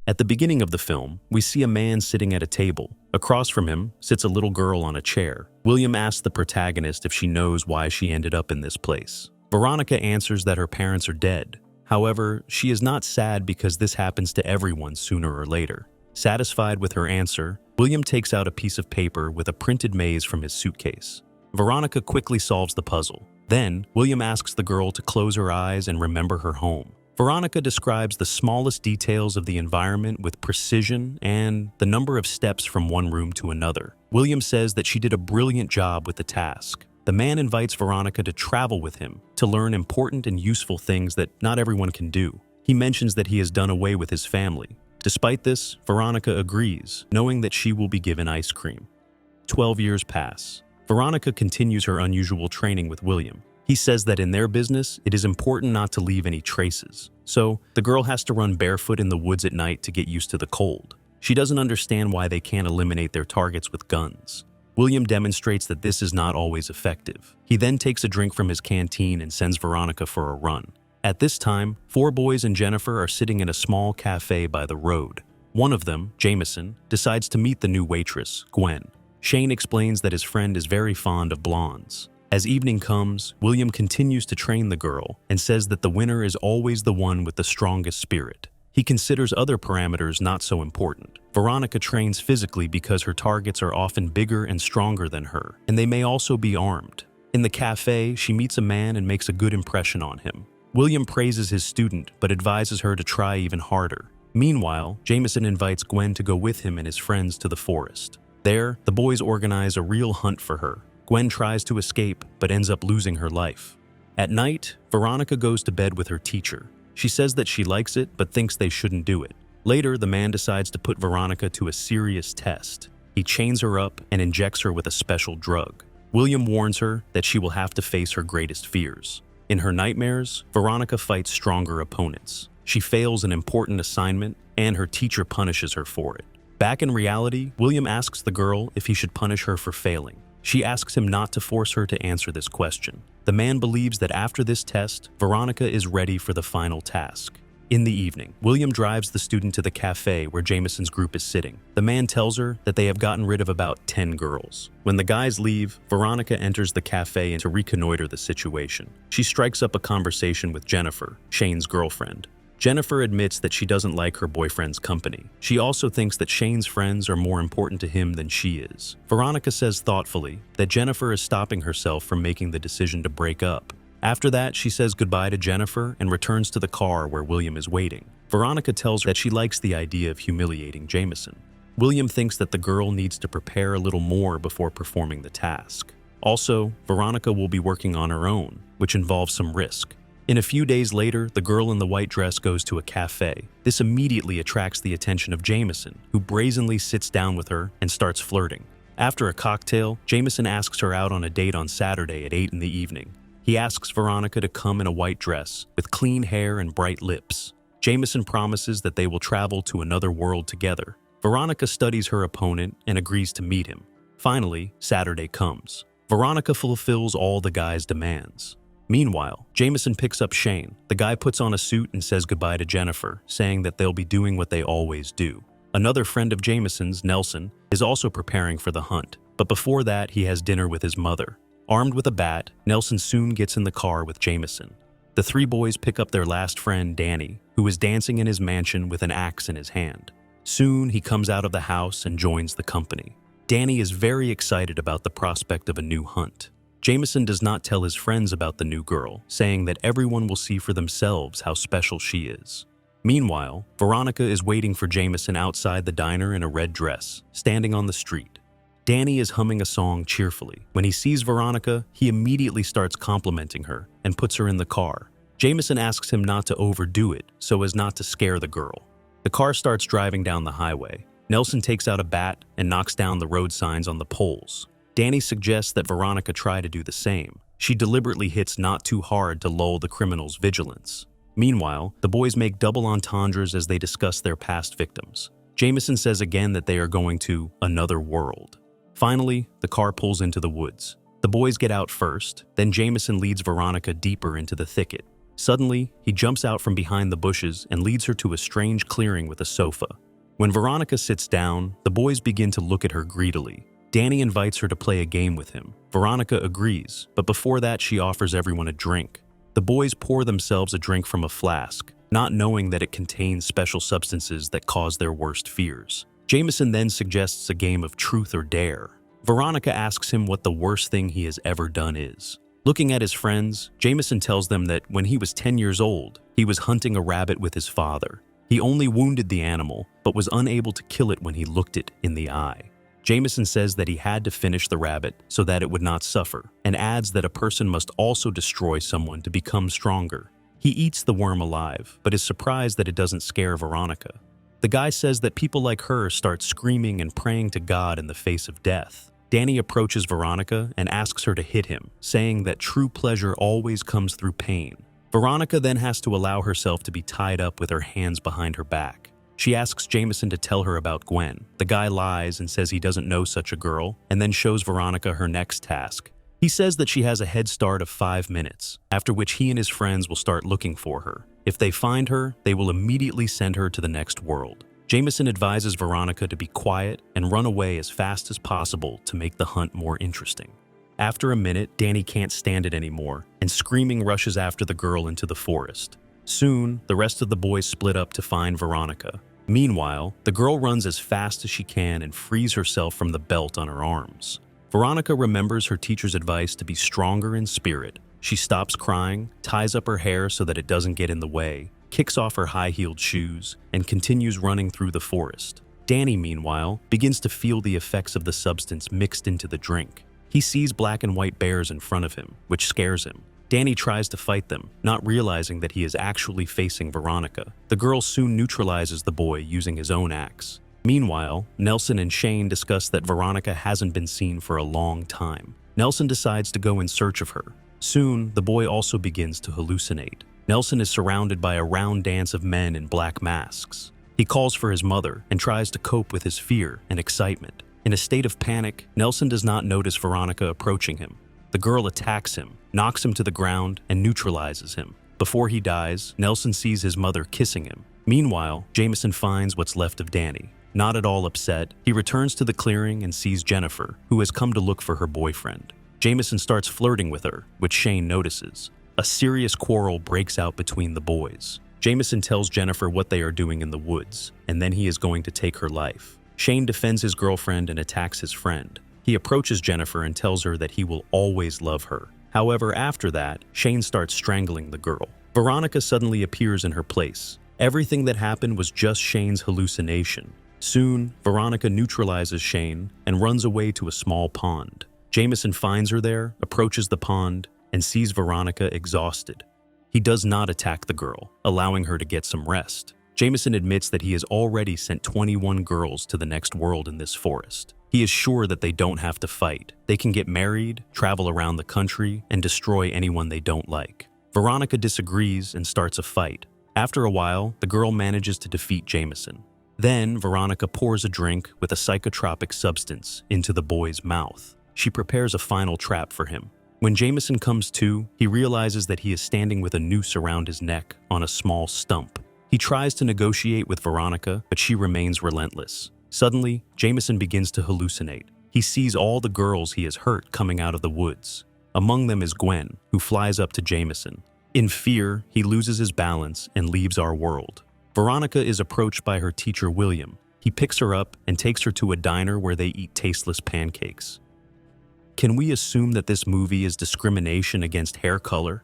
At the beginning of the film, we see a man sitting at a table. Across from him sits a little girl on a chair. William asks the protagonist if she knows why she ended up in this place. Veronica answers that her parents are dead. However, she is not sad because this happens to everyone sooner or later. Satisfied with her answer, William takes out a piece of paper with a printed maze from his suitcase. Veronica quickly solves the puzzle. Then, William asks the girl to close her eyes and remember her home. Veronica describes the smallest details of the environment with precision and the number of steps from one room to another. William says that she did a brilliant job with the task. The man invites Veronica to travel with him to learn important and useful things that not everyone can do. He mentions that he has done away with his family. Despite this, Veronica agrees, knowing that she will be given ice cream. 12 years pass. Veronica continues her unusual training with William. He says that in their business, it is important not to leave any traces. So, the girl has to run barefoot in the woods at night to get used to the cold. She doesn't understand why they can't eliminate their targets with guns. William demonstrates that this is not always effective. He then takes a drink from his canteen and sends Veronica for a run. At this time, 4 boys and Jennifer are sitting in a small cafe by the road. One of them, Jameson, decides to meet the new waitress, Gwen. Shane explains that his friend is very fond of blondes. As evening comes, William continues to train the girl and says that the winner is always the one with the strongest spirit. He considers other parameters not so important. Veronica trains physically because her targets are often bigger and stronger than her, and they may also be armed. In the cafe, she meets a man and makes a good impression on him. William praises his student, but advises her to try even harder. Meanwhile, Jameson invites Gwen to go with him and his friends to the forest. There, the boys organize a real hunt for her. Gwen tries to escape, but ends up losing her life. At night, Veronica goes to bed with her teacher. She says that she likes it, but thinks they shouldn't do it. Later, the man decides to put Veronica to a serious test. He chains her up and injects her with a special drug. William warns her that she will have to face her greatest fears. In her nightmares, Veronica fights stronger opponents. She fails an important assignment, and her teacher punishes her for it. Back in reality, William asks the girl if he should punish her for failing. She asks him not to force her to answer this question. The man believes that after this test, Veronica is ready for the final task. In the evening, William drives the student to the cafe where Jameson's group is sitting. The man tells her that they have gotten rid of about 10 girls. When the guys leave, Veronica enters the cafe to reconnoiter the situation. She strikes up a conversation with Jennifer, Shane's girlfriend. Jennifer admits that she doesn't like her boyfriend's company. She also thinks that Shane's friends are more important to him than she is. Veronica says thoughtfully that Jennifer is stopping herself from making the decision to break up. After that, she says goodbye to Jennifer and returns to the car where William is waiting. Veronica tells her that she likes the idea of humiliating Jameson. William thinks that the girl needs to prepare a little more before performing the task. Also, Veronica will be working on her own, which involves some risk. In a few days later, the girl in the white dress goes to a cafe. This immediately attracts the attention of Jameson, who brazenly sits down with her and starts flirting. After a cocktail, Jameson asks her out on a date on Saturday at 8 in the evening. He asks Veronica to come in a white dress, with clean hair and bright lips. Jameson promises that they will travel to another world together. Veronica studies her opponent and agrees to meet him. Finally, Saturday comes. Veronica fulfills all the guy's demands. Meanwhile, Jameson picks up Shane. The guy puts on a suit and says goodbye to Jennifer, saying that they'll be doing what they always do. Another friend of Jameson's, Nelson, is also preparing for the hunt, but before that he has dinner with his mother. Armed with a bat, Nelson soon gets in the car with Jameson. The 3 boys pick up their last friend, Danny, who is dancing in his mansion with an axe in his hand. Soon, he comes out of the house and joins the company. Danny is very excited about the prospect of a new hunt. Jameson does not tell his friends about the new girl, saying that everyone will see for themselves how special she is. Meanwhile, Veronica is waiting for Jameson outside the diner in a red dress, standing on the street. Danny is humming a song cheerfully. When he sees Veronica, he immediately starts complimenting her and puts her in the car. Jameson asks him not to overdo it so as not to scare the girl. The car starts driving down the highway. Nelson takes out a bat and knocks down the road signs on the poles. Danny suggests that Veronica try to do the same. She deliberately hits not too hard to lull the criminal's vigilance. Meanwhile, the boys make double entendres as they discuss their past victims. Jameson says again that they are going to another world. Finally, the car pulls into the woods. The boys get out first, then Jameson leads Veronica deeper into the thicket. Suddenly, he jumps out from behind the bushes and leads her to a strange clearing with a sofa. When Veronica sits down, the boys begin to look at her greedily. Danny invites her to play a game with him. Veronica agrees, but before that she offers everyone a drink. The boys pour themselves a drink from a flask, not knowing that it contains special substances that cause their worst fears. Jameson then suggests a game of truth or dare. Veronica asks him what the worst thing he has ever done is. Looking at his friends, Jameson tells them that when he was 10 years old, he was hunting a rabbit with his father. He only wounded the animal, but was unable to kill it when he looked it in the eye. Jameson says that he had to finish the rabbit so that it would not suffer, and adds that a person must also destroy someone to become stronger. He eats the worm alive, but is surprised that it doesn't scare Veronica. The guy says that people like her start screaming and praying to God in the face of death. Danny approaches Veronica and asks her to hit him, saying that true pleasure always comes through pain. Veronica then has to allow herself to be tied up with her hands behind her back. She asks Jameson to tell her about Gwen. The guy lies and says he doesn't know such a girl, and then shows Veronica her next task. He says that she has a head start of 5 minutes, after which he and his friends will start looking for her. If they find her, they will immediately send her to the next world. Jameson advises Veronica to be quiet and run away as fast as possible to make the hunt more interesting. After a minute, Danny can't stand it anymore, and screaming rushes after the girl into the forest. Soon, the rest of the boys split up to find Veronica. Meanwhile, the girl runs as fast as she can and frees herself from the belt on her arms. Veronica remembers her teacher's advice to be stronger in spirit. She stops crying, ties up her hair so that it doesn't get in the way, kicks off her high-heeled shoes, and continues running through the forest. Danny, meanwhile, begins to feel the effects of the substance mixed into the drink. He sees black and white bears in front of him, which scares him. Danny tries to fight them, not realizing that he is actually facing Veronica. The girl soon neutralizes the boy using his own axe. Meanwhile, Nelson and Shane discuss that Veronica hasn't been seen for a long time. Nelson decides to go in search of her. Soon, the boy also begins to hallucinate. Nelson is surrounded by a round dance of men in black masks. He calls for his mother and tries to cope with his fear and excitement. In a state of panic, Nelson does not notice Veronica approaching him. The girl attacks him, knocks him to the ground, and neutralizes him. Before he dies, Nelson sees his mother kissing him. Meanwhile, Jameson finds what's left of Danny. Not at all upset, he returns to the clearing and sees Jennifer, who has come to look for her boyfriend. Jameson starts flirting with her, which Shane notices. A serious quarrel breaks out between the boys. Jameson tells Jennifer what they are doing in the woods, and then he is going to take her life. Shane defends his girlfriend and attacks his friend. He approaches Jennifer and tells her that he will always love her. However, after that, Shane starts strangling the girl. Veronica suddenly appears in her place. Everything that happened was just Shane's hallucination. Soon, Veronica neutralizes Shane and runs away to a small pond. Jameson finds her there, approaches the pond, and sees Veronica exhausted. He does not attack the girl, allowing her to get some rest. Jameson admits that he has already sent 21 girls to the next world in this forest. He is sure that they don't have to fight. They can get married, travel around the country, and destroy anyone they don't like. Veronica disagrees and starts a fight. After a while, the girl manages to defeat Jameson. Then, Veronica pours a drink with a psychotropic substance into the boy's mouth. She prepares a final trap for him. When Jameson comes to, he realizes that he is standing with a noose around his neck on a small stump. He tries to negotiate with Veronica, but she remains relentless. Suddenly, Jameson begins to hallucinate. He sees all the girls he has hurt coming out of the woods. Among them is Gwen, who flies up to Jameson. In fear, he loses his balance and leaves our world. Veronica is approached by her teacher William. He picks her up and takes her to a diner where they eat tasteless pancakes. Can we assume that this movie is discrimination against hair color?